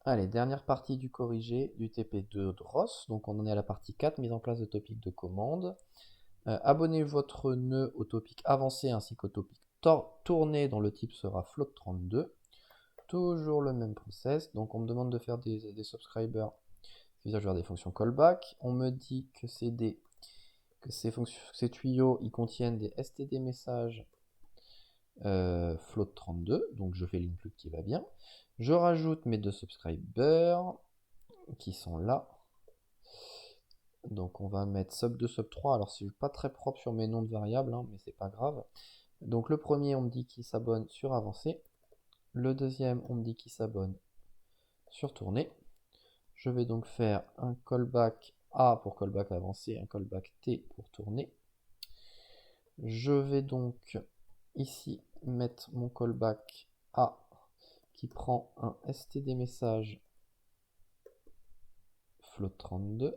Allez, dernière partie du corrigé du TP2 de Ross. Donc on en est à la partie 4, mise en place de topic de commande. Abonnez votre nœud au topic avancé ainsi qu'au topic tourné dont le type sera float32. Toujours le même process. Donc on me demande de faire des subscribers qui usagent des fonctions callback. On me dit que ces tuyaux ils contiennent des std messages float32. Donc je fais l'include qui va bien. Je rajoute mes deux subscribers qui sont là. Donc on va mettre sub2, sub3. Alors c'est pas très propre sur mes noms de variables, hein, mais c'est pas grave. Donc le premier, on me dit qu'il s'abonne sur avancé. Le deuxième, on me dit qu'il s'abonne sur tourné. Je vais donc faire un callback A pour callback avancé, un callback T pour tourner. Je vais donc ici mettre mon callback A qui prend un std message float32.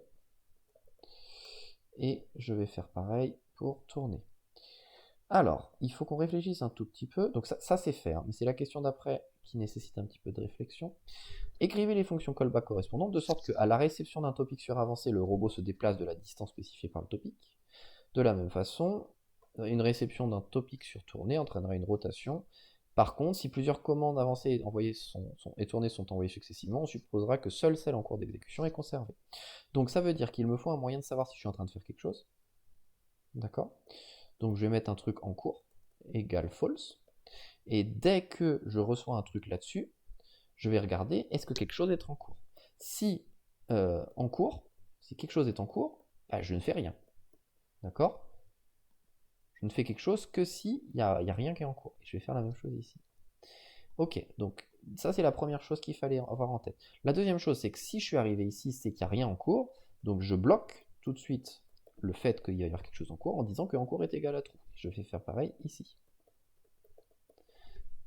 Et je vais faire pareil pour tourner. Alors, il faut qu'on réfléchisse un tout petit peu. Donc ça c'est fait, hein, mais c'est la question d'après qui nécessite un petit peu de réflexion. Écrivez les fonctions callback correspondantes de sorte qu'à la réception d'un topic sur avancé, le robot se déplace de la distance spécifiée par le topic. De la même façon, une réception d'un topic sur tourné entraînera une rotation. Par contre, si plusieurs commandes avancées et tournées sont envoyées successivement, on supposera que seule celle en cours d'exécution est conservée. Donc ça veut dire qu'il me faut un moyen de savoir si je suis en train de faire quelque chose. D'accord? Donc je vais mettre un truc en cours, égale false. Et dès que je reçois un truc là-dessus, je vais regarder est-ce que quelque chose est en cours. Si si quelque chose est en cours, bah, je ne fais rien. D'accord? Je ne fais quelque chose que si il n'y a rien qui est en cours. Et je vais faire la même chose ici. Ok, donc ça c'est la première chose qu'il fallait avoir en tête. La deuxième chose, c'est que si je suis arrivé ici, c'est qu'il n'y a rien en cours. Donc je bloque tout de suite le fait qu'il y ait quelque chose en cours en disant que en cours est égal à true. Je vais faire pareil ici.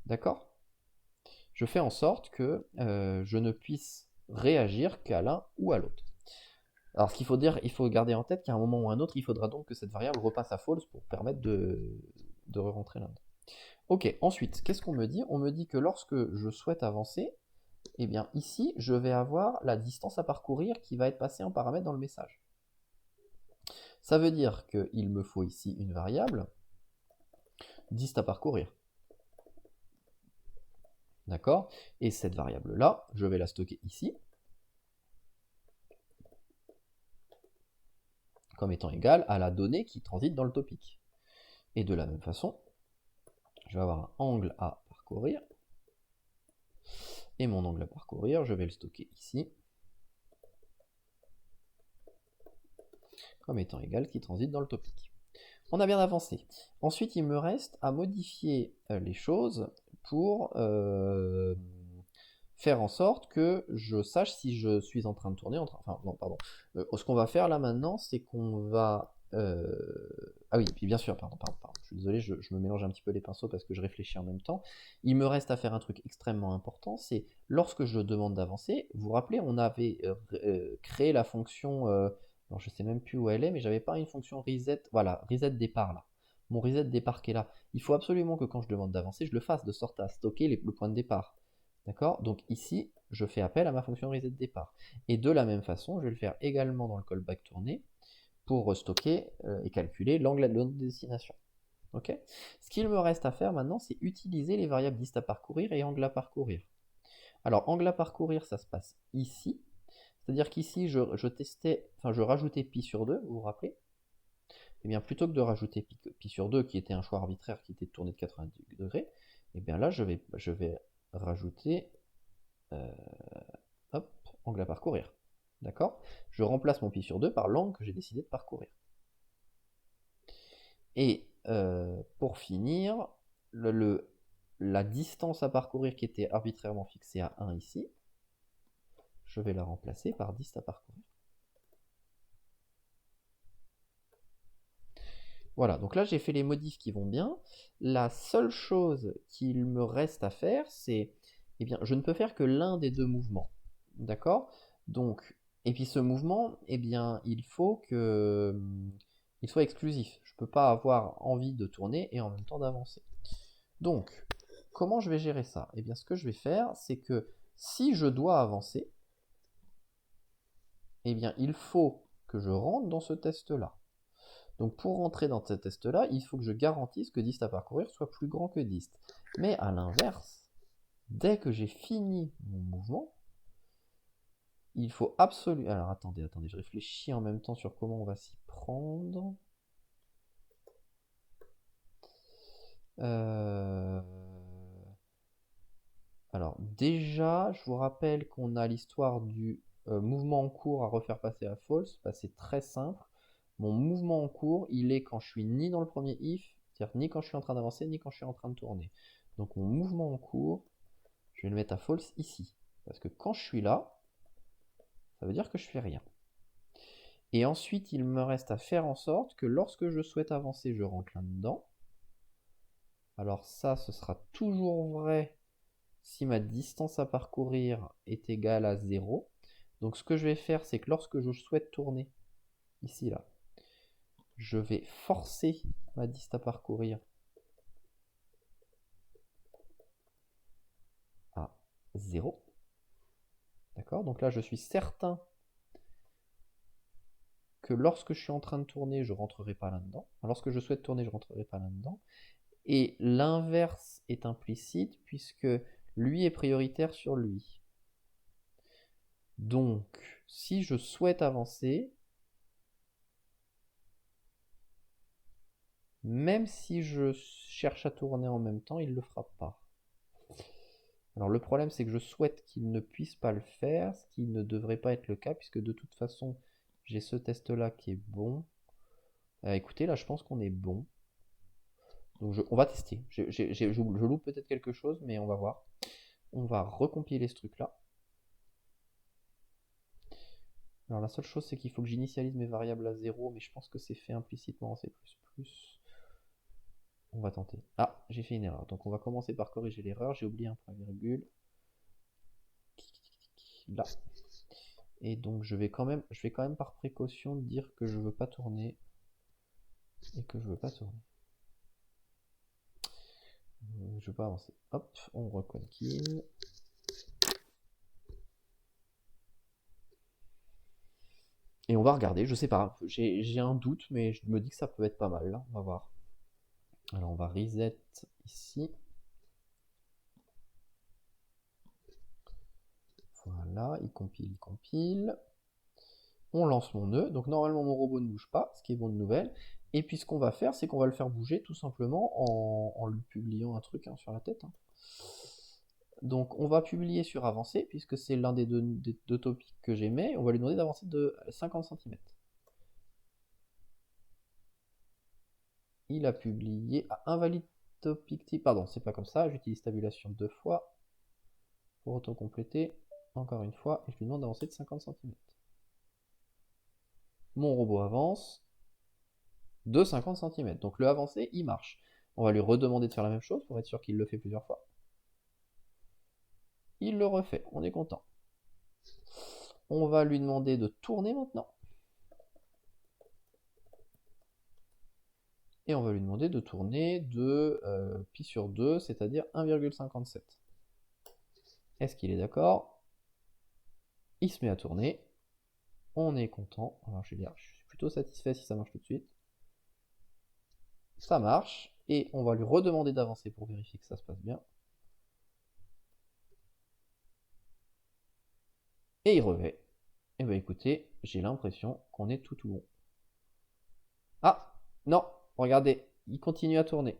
D'accord? Je fais en sorte que je ne puisse réagir qu'à l'un ou à l'autre. Alors ce qu'il faut dire, il faut garder en tête qu'à un moment ou à un autre, il faudra donc que cette variable repasse à false pour permettre de re-rentrer là-dedans. Ok, ensuite, qu'est-ce qu'on me dit? On me dit que lorsque je souhaite avancer, eh bien ici, je vais avoir la distance à parcourir qui va être passée en paramètre dans le message. Ça veut dire qu'il me faut ici une variable, dist à parcourir. D'accord? Et cette variable-là, je vais la stocker ici, comme étant égale à la donnée qui transite dans le topic. Et de la même façon, je vais avoir un angle à parcourir, et mon angle à parcourir, je vais le stocker ici, comme étant égal qui transite dans le topic. On a bien avancé. Ensuite, il me reste à modifier les choses pour faire en sorte que je sache si je suis en train de tourner. Enfin, non, pardon. Ce qu'on va faire là maintenant, c'est qu'on va... Ah oui, puis bien sûr, pardon. Je suis désolé, je me mélange un petit peu les pinceaux parce que je réfléchis en même temps. Il me reste à faire un truc extrêmement important, c'est lorsque je demande d'avancer, vous vous rappelez, on avait créé la fonction... alors je sais même plus où elle est, mais j'avais pas une fonction reset, voilà, reset départ là. Mon reset départ qui est là. Il faut absolument que quand je demande d'avancer, je le fasse de sorte à stocker le point de départ. D'accord? Donc ici, je fais appel à ma fonction reset départ. Et de la même façon, je vais le faire également dans le callback tourné pour stocker et calculer l'angle de destination. Ok? Ce qu'il me reste à faire maintenant, c'est utiliser les variables dist à parcourir et angle à parcourir. Alors, angle à parcourir, ça se passe ici. C'est-à-dire qu'ici, je rajoutais pi sur 2, vous vous rappelez? Et bien, plutôt que de rajouter pi sur 2, qui était un choix arbitraire qui était tourné de 90 degrés, et bien là, je vais rajouter hop, angle à parcourir. D'accord? Je remplace mon pi sur 2 par l'angle que j'ai décidé de parcourir. Et pour finir, la distance à parcourir qui était arbitrairement fixée à 1 ici, je vais la remplacer par dist à parcourir. Voilà, donc là j'ai fait les modifs qui vont bien. La seule chose qu'il me reste à faire, c'est, eh bien, je ne peux faire que l'un des deux mouvements. D'accord? Donc, et puis ce mouvement, eh bien, il faut que il soit exclusif. Je ne peux pas avoir envie de tourner et en même temps d'avancer. Donc, comment je vais gérer ça? Eh bien, ce que je vais faire, c'est que Si je dois avancer, eh bien, il faut que je rentre dans ce test-là. Donc pour rentrer dans ce test-là, il faut que je garantisse que dist à parcourir soit plus grand que dist. Mais à l'inverse, dès que j'ai fini mon mouvement, il faut absolument... Alors attendez, je réfléchis en même temps sur comment on va s'y prendre. Alors déjà, je vous rappelle qu'on a l'histoire du mouvement en cours à refaire passer à false. Bah, c'est très simple. Mon mouvement en cours, il est quand je suis ni dans le premier if, c'est-à-dire ni quand je suis en train d'avancer, ni quand je suis en train de tourner. Donc mon mouvement en cours, je vais le mettre à false ici. Parce que quand je suis là, ça veut dire que je fais rien. Et ensuite, il me reste à faire en sorte que lorsque je souhaite avancer, je rentre là-dedans. Alors ça, ce sera toujours vrai si ma distance à parcourir est égale à 0. Donc ce que je vais faire, c'est que lorsque je souhaite tourner, ici, là, je vais forcer ma distance à parcourir à 0. D'accord? Donc là, je suis certain que lorsque je suis en train de tourner, je ne rentrerai pas là-dedans. Lorsque je souhaite tourner, je ne rentrerai pas là-dedans. Et l'inverse est implicite puisque lui est prioritaire sur lui. Donc, si je souhaite avancer, même si je cherche à tourner en même temps, il ne le fera pas. Alors le problème, c'est que je souhaite qu'il ne puisse pas le faire, ce qui ne devrait pas être le cas, puisque de toute façon, j'ai ce test-là qui est bon. Écoutez, là, je pense qu'on est bon. Donc on va tester. Je loupe peut-être quelque chose, mais on va voir. On va recompiler ce truc-là. Alors la seule chose, c'est qu'il faut que j'initialise mes variables à 0, mais je pense que c'est fait implicitement en C++. On va tenter. Ah, j'ai fait une erreur. Donc on va commencer par corriger l'erreur. J'ai oublié un point virgule. Là. Et donc je vais quand même par précaution dire que je veux pas tourner. Et que je veux pas tourner. Je veux pas avancer. Hop, on recompile. Et on va regarder, je sais pas, j'ai un doute, mais je me dis que ça peut être pas mal, là. On va voir. Alors on va reset ici. Voilà, il compile. On lance mon nœud, donc normalement mon robot ne bouge pas, ce qui est bonne nouvelle. Et puis ce qu'on va faire, c'est qu'on va le faire bouger tout simplement en lui publiant un truc sur la tête. Donc on va publier sur avancé, puisque c'est l'un des deux topics que j'aimais. On va lui demander d'avancer de 50 cm. Il a publié à invalide topic type. Pardon, c'est pas comme ça. J'utilise tabulation 2 fois pour auto-compléter. Encore une fois, et je lui demande d'avancer de 50 cm. Mon robot avance de 50 cm. Donc le avancé, il marche. On va lui redemander de faire la même chose pour être sûr qu'il le fait plusieurs fois. Il le refait, on est content. On va lui demander de tourner maintenant. Et on va lui demander de tourner de pi sur 2, c'est-à-dire 1,57. Est-ce qu'il est d'accord? Il se met à tourner. On est content. Alors je suis plutôt satisfait si ça marche tout de suite. Ça marche. Et on va lui redemander d'avancer pour vérifier que ça se passe bien. Et il revêt. Et bien écoutez, j'ai l'impression qu'on est tout bon. Ah, non, regardez, il continue à tourner.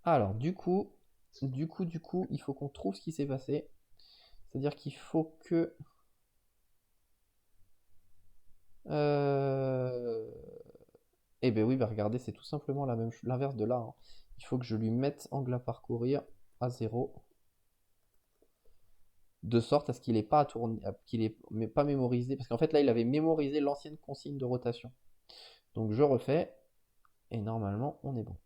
Alors, du coup, il faut qu'on trouve ce qui s'est passé. C'est-à-dire qu'il faut que... Eh bien oui, bah regardez, c'est tout simplement l'inverse de là. Hein. Il faut que je lui mette angle à parcourir à 0. De sorte à ce qu'il n'ait pas à tourner, qu'il n'ait pas mémorisé. Parce qu'en fait, là, il avait mémorisé l'ancienne consigne de rotation. Donc je refais. Et normalement, on est bon.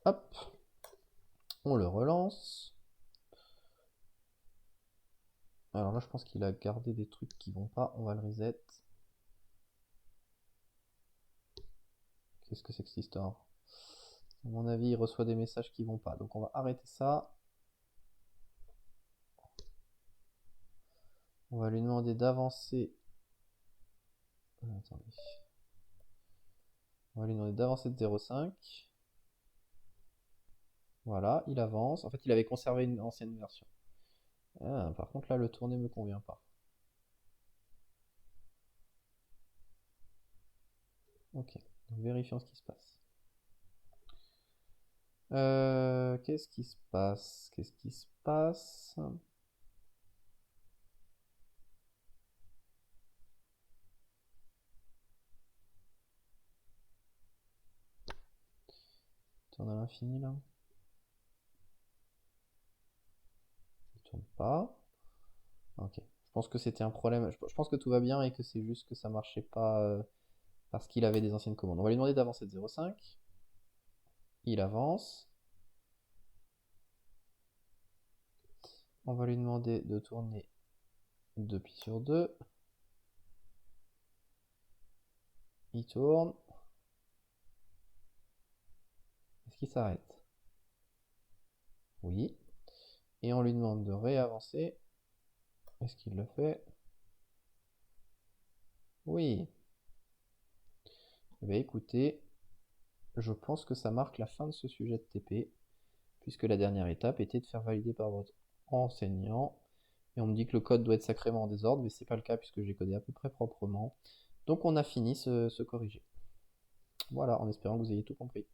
Hop. On le relance. Alors là, je pense qu'il a gardé des trucs qui vont pas. On va le reset. Qu'est-ce que c'est que cette histoire? À mon avis, il reçoit des messages qui vont pas. Donc on va arrêter ça. On va lui demander d'avancer. Attendez. On va lui demander d'avancer de 0,5. Voilà, il avance. En fait, il avait conservé une ancienne version. Ah, par contre, là, le tourné me convient pas. Ok, donc vérifions ce qui se passe. Qu'est-ce qui se passe? Qu'est-ce qui se passe? Tourne à l'infini là. Il tourne pas. Ok. Je pense que c'était un problème. Je pense que tout va bien et que c'est juste que ça marchait pas parce qu'il avait des anciennes commandes. On va lui demander d'avancer de 0,5. Il avance. On va lui demander de tourner 2 pi sur 2. Il tourne. Est-ce qu'il s'arrête? Oui. Et on lui demande de réavancer. Est-ce qu'il le fait? Oui. Eh bien, écoutez, je pense que ça marque la fin de ce sujet de TP, puisque la dernière étape était de faire valider par votre enseignant. Et on me dit que le code doit être sacrément en désordre, mais c'est pas le cas puisque j'ai codé à peu près proprement. Donc on a fini ce corrigé. Voilà, en espérant que vous ayez tout compris.